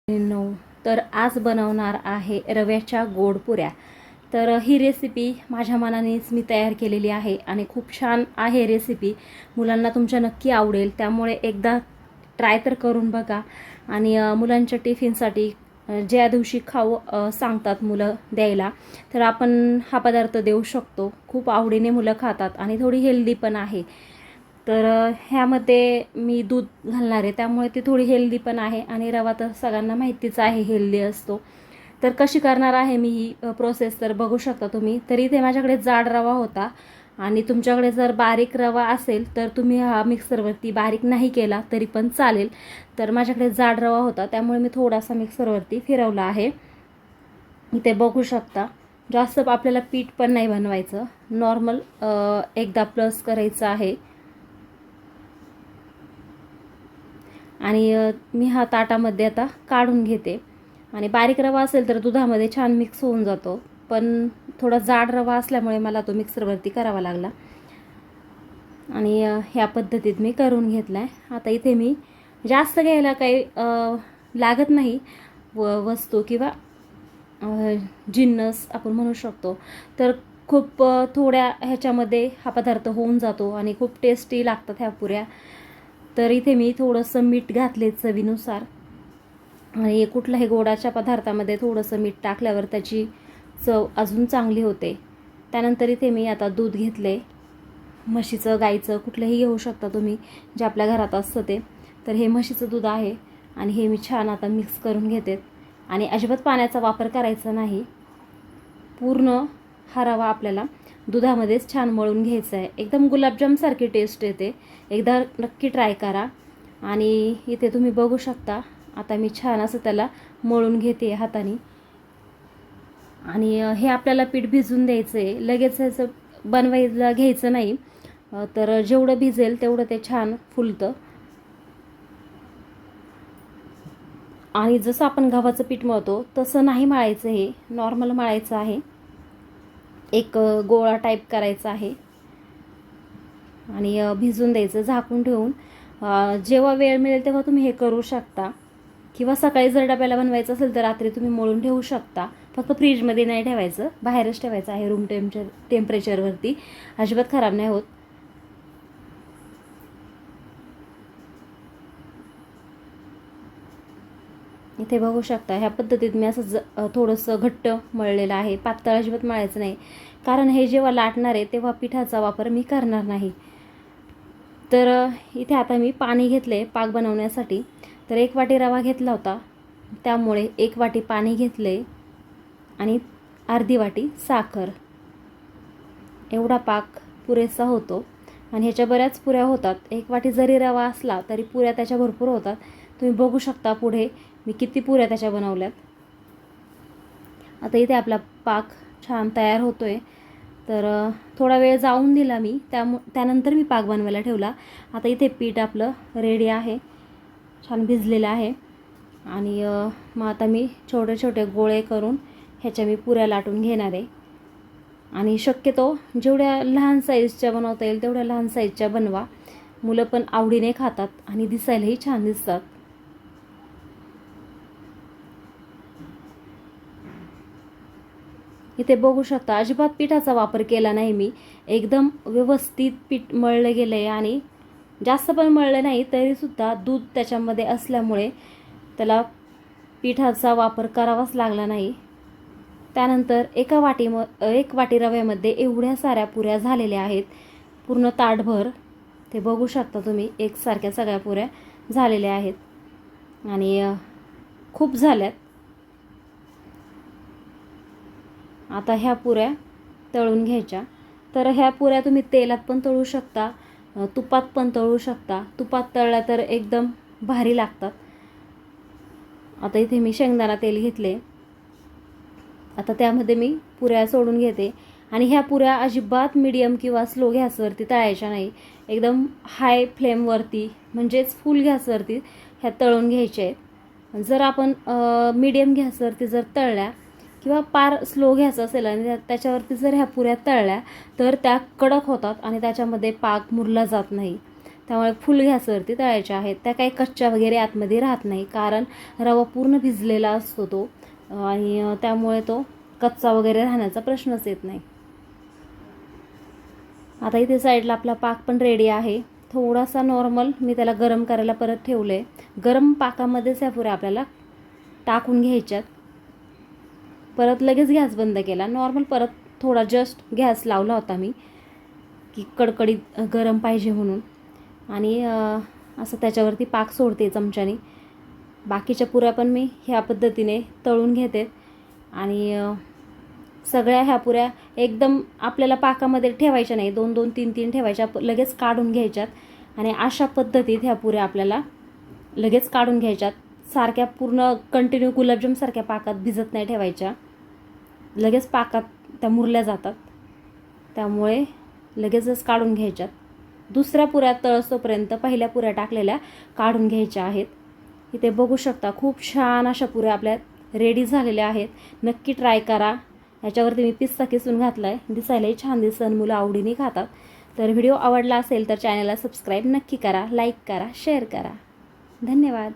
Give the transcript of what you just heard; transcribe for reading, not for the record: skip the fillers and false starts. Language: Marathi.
नो तर आज बनवणार आहे रव्याच्या गोड पुऱ्या। तर ही रेसिपी माझ्या मनानेच मी तयार केलेली आहे आणि खूप छान आहे रेसिपी। मुलांना तुमच्या नक्की आवडेल, त्यामुळे एकदा ट्राय तर करून बघा। आणि मुलांच्या टिफिनसाठी ज्या दिवशी खाऊ सांगतात मुलं द्यायला, तर आपण हा पदार्थ देऊ शकतो। खूप आवडीने मुलं खातात आणि थोडी हेल्दी पण आहे। तर ह्यामध्ये मी दूध घालणार आहे, त्यामुळे ती थोडी हेल्दी पण आहे आणि रवा तर सगळ्यांना माहितीच आहे हेल्दी असतो। तर कशी करणार आहे मी ही प्रोसेस तर बघू शकता तुम्ही। तर इथे माझ्याकडे जाड रवा होता आणि तुमच्याकडे जर बारीक रवा असेल तर तुम्ही हा मिक्सरवरती बारीक नाही केला तरी पण चालेल। तर माझ्याकडे जाड रवा होता, त्यामुळे मी थोडासा मिक्सरवरती फिरवला आहे। इथे बघू शकता, जास्त आपल्याला पीठ पण नाही बनवायचं, नॉर्मल एकदा प्लस करायचं आहे। आणि मी हा ताटामध्ये आता काढून घेते। आणि बारीक रवा असेल तर दुधामध्ये छान मिक्स होऊन जातो, पण थोडा जाड रवा असल्यामुळे मला तो मिक्सरवरती करावा लागला आणि ह्या पद्धतीत मी करून घेतला आहे। आता इथे मी जास्त घ्यायला काही लागत नाही वस्तू किंवा जिन्नस आपण म्हणू शकतो। तर खूप थोड्या ह्याच्यामध्ये हा पदार्थ होऊन जातो आणि खूप टेस्टी लागतात ह्या पुऱ्या। तर इथे मी थोडंसं मीठ घातले चवीनुसार, आणि कुठल्याही गोडाच्या पदार्थामध्ये थोडंसं मीठ टाकल्यावर त्याची चव अजून चांगली होते। त्यानंतर इथे मी आता दूध घेतले, म्हशीचं गाईचं कुठलंही घेऊ शकता तुम्ही, जे आपल्या घरात असतं ते। तर हे म्हशीचं दूध आहे आणि हे मी छान आता मिक्स करून घेते। आणि अजिबात पाण्याचा वापर करायचा नाही, पूर्ण हा रवा आपल्याला दुधामध्येच छान मळून घ्यायचा आहे। एकदम गुलाबजामसारखी टेस्ट येते, एकदा नक्की ट्राय करा। आणि इथे तुम्ही बघू शकता, आता मी छान असं त्याला मळून घेते हाताने। आणि हे आपल्याला पीठ भिजून द्यायचं आहे, लगेच असं बनवायला घ्यायचं नाही। तर जेवढं भिजेल तेवढं ते छान फुलतं। आणि जसं आपण गव्हाचं पीठ मळतो तसं नाही मळायचं, हे नॉर्मल मळायचं आहे, एक गोळा टाईप करायचा आहे आणि भिजून द्यायचं झाकून ठेवून। जेव्हा वेळ मिळेल तेव्हा तुम्ही हे करू शकता, किंवा सकाळी जर डब्याला बनवायचं असेल तर रात्री तुम्ही मळून ठेवू शकता। फक्त फ्रीजमध्ये नाही ठेवायचं, बाहेरच ठेवायचं आहे, रूम टेम्परेचरवरती, अजिबात खराब नाही होत। इथे बघू शकता, ह्या पद्धतीत मी असं थोडंसं घट्ट मळलेलं आहे, पातळ अजिबात मळायचं नाही, कारण हे जेव्हा लाटणार आहे तेव्हा पिठाचा वापर मी करणार नाही। तर इथे आता मी पाणी घेतले पाक बनवण्यासाठी। तर 1 वाटी रवा घेतला होता, त्यामुळे 1 वाटी पाणी घेतले आणि अर्धी वाटी साखर, एवढा पाक पुरेसा होतो। आणि ह्याच्या बऱ्याच पुऱ्या होतात, 1 वाटी जरी रवा असला तरी पुऱ्या त्याच्या भरपूर होतात। तुम्ही बघू शकता पुढे मी किती पुऱ्या त्याच्या बनवल्यात। आता इथे आपला पाक छान तयार होतोय। तर थोडा वेळ जाऊन दिला मी, त्यानंतर मी पाक बनवायला ठेवला। आता इथे पीठ आपलं रेडी आहे, छान भिजलेलं आहे। आणि मग आता मी छोटे छोटे गोळे करून ह्याच्या मी पुऱ्या लाटून घेणार आहे। आणि शक्यतो जेवढ्या लहान साईजच्या बनवता येईल तेवढ्या लहान साईजच्या बनवा, मुलं पण आवडीने खातात आणि दिसायलाही छान दिसतात। इथे बघू शकता, अजिबात पिठाचा वापर केला नाही मी, एकदम व्यवस्थित पीठ मळलं गेलं आहे। आणि जास्त पण मळलं नाही तरीसुद्धा दूध त्याच्यामध्ये असल्यामुळे त्याला पिठाचा वापर करावाच लागला नाही। त्यानंतर 1 वाटी रव्यामध्ये एवढ्या साऱ्या पुऱ्या झालेल्या आहेत, पूर्ण ताटभर। ते बघू शकता तुम्ही, एकसारख्या सगळ्या पुऱ्या झालेल्या आहेत आणि खूप झाल्यात। आता ह्या पुऱ्या तळून घ्यायच्या। तर ह्या पुऱ्या तुम्ही तेलात पण तळू शकता, तुपात पण तळू शकता। तुपात तळल्या तर एकदम भारी लागतात। आता इथे मी शेंगदाणा तेल घेतले, आता त्यामध्ये मी पुऱ्या सोडून घेते। आणि ह्या पुऱ्या अजिबात मीडियम किंवा स्लो गॅसवरती तळायच्या नाही, एकदम हाय फ्लेमवरती म्हणजेच फुल गॅसवरती ह्या तळून घ्यायच्या आहेत। जर आपण मीडियम गॅसवरती जर तळल्या किंवा पार स्लो गॅस असेल आणि त्याच्यावरती जर ह्या पुऱ्या तळल्या तर त्या कडक होतात आणि त्याच्यामध्ये पाक मुरला जात नाही। त्यामुळे फुल गॅसवरती तळायच्या आहेत. त्या काही कच्च्या वगैरे आतमध्ये राहत नाही, कारण रवा पूर्ण भिजलेला असतो तो, आणि त्यामुळे तो कच्चा वगैरे राहण्याचा प्रश्नच येत नाही. आता इथे साईडला आपला पाक पण रेडी आहे. थोडासा नॉर्मल मी त्याला गरम करायला परत ठेवलं आहे. गरम पाकामध्येच ह्या पुऱ्या आपल्याला टाकून घ्यायच्यात. परत लगेच गॅस बंद केला. नॉर्मल परत थोडा जस्ट गॅस लावला होता मी, की कडकडीत गरम पाहिजे म्हणून, आणि असं त्याच्यावरती पाक सोडते चमच्याने. बाकीच्या पुऱ्या पण मी ह्या पद्धतीने तळून घेते, आणि सगळ्या ह्या पुऱ्या एकदम आपल्याला पाकामध्ये ठेवायच्या नाही, 2-2 3-3 ठेवायच्या, लगेच काढून घ्यायच्यात. आणि अशा पद्धतीत ह्या पुऱ्या आपल्याला लगेच काढून घ्यायच्यात. सारख्या पूर्ण कंटिन्यू गुलाबजामसारख्या पाकात भिजत नाही ठेवायच्या, लगेच पाकात त्या मुरल्या जातात, त्यामुळे लगेचच काढून घ्यायच्यात. दुसऱ्या पुऱ्या तळसोपर्यंत पहिल्या पुऱ्या टाकलेल्या काढून घ्यायच्या आहेत. इथे बघू शकता खूप छान अशा पुऱ्या आपल्या रेडी झालेल्या आहेत. नक्की ट्राय करा. याच्यावरती मी पिस्ता किसून घातला आहे, दिसायलाही छान दिसन, मुलं आवडीने खातात. तर व्हिडिओ आवडला असेल तर चॅनलला सबस्क्राईब नक्की करा, लाईक करा, शेअर करा. धन्यवाद.